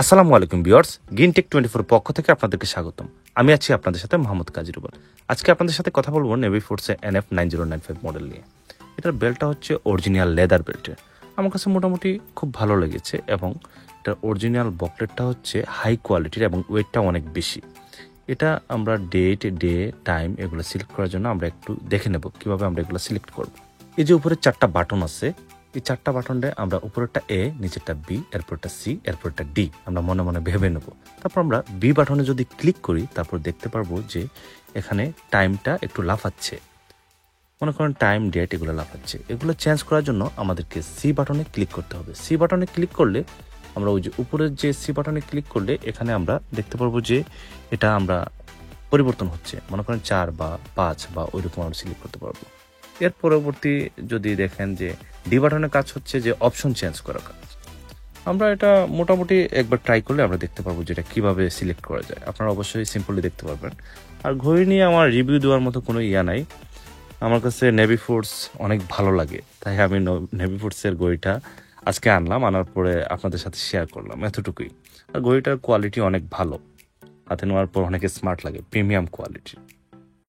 আসসালামু আলাইকুম viewers, Greentech 24 পক্ষ থেকে আপনাদেরকে স্বাগতম। আমি আছি আপনাদের সাথে মোহাম্মদ কাজিরুবল। আজকে আপনাদের সাথে কথা বলবো নেভি ফোর্সে NF 9095 মডেল নিয়ে। এটার বেল্টটা হচ্ছে অরিজিনাল লেদার বেল্টের। আমার কাছে মোটামুটি খুব ভালো লেগেছে এবং এটার অরিজিনাল বকলেটটা হচ্ছে হাই কোয়ালিটির এবং ওয়েটটা অনেক বেশি। এটা আমরা ডেট, টাইম এগুলো সিলেক্ট করার জন্য আমরা একটু দেখে নেব কীভাবে আমরা এগুলো সিলেক্ট করব। এই যে উপরে 4টা বাটন আছে, এই 4টা বাটনে আমরা উপরেরটা A, নিচেরটা B, এরপরটা C, এরপরটা D আমরা মনে মনে ভেবে নেব। তারপর আমরা B বাটনে যদি ক্লিক করি তারপর দেখতে পারবো যে এখানে টাইমটা একটু লাফাচ্ছে। মনে করেন টাইম, ডেট এগুলো লাফাচ্ছে। এগুলো চেঞ্জ করার জন্য আমাদেরকে C বাটনে ক্লিক করতে হবে। C বাটনে ক্লিক করলে আমরা ওই যে উপরের যে C বাটনে ক্লিক করলে এখানে আমরা দেখতে পারবো যে এটা আমরা পরিবর্তন হচ্ছে। মনে করেন 4 বা 5 বা ওইরকম আমরা সিলেক্ট করতে পারবো। এর পরবর্তী যদি দেখেন যে ডি বাটনের কাজ হচ্ছে যে অপশন চেঞ্জ করা কাজ। আমরা এটা মোটামুটি একবার ট্রাই করলে আমরা দেখতে পারবো যে এটা কীভাবে সিলেক্ট করা যায়। আপনারা অবশ্যই সিম্পলি দেখতে পারবেন। আর ঘড়ি নিয়ে আমার রিভিউ দেওয়ার মতো কোনো নাই। আমার কাছে নেভি ফোর্স অনেক ভালো লাগে, তাই আমি নেভি ফোর্সের ঘড়িটা আজকে আনলাম, আনার পরে আপনাদের সাথে শেয়ার করলাম, এতটুকুই। আর ঘড়িটার কোয়ালিটি অনেক ভালো, হাতে নেওয়ার পর অনেক স্মার্ট লাগে, প্রিমিয়াম কোয়ালিটি।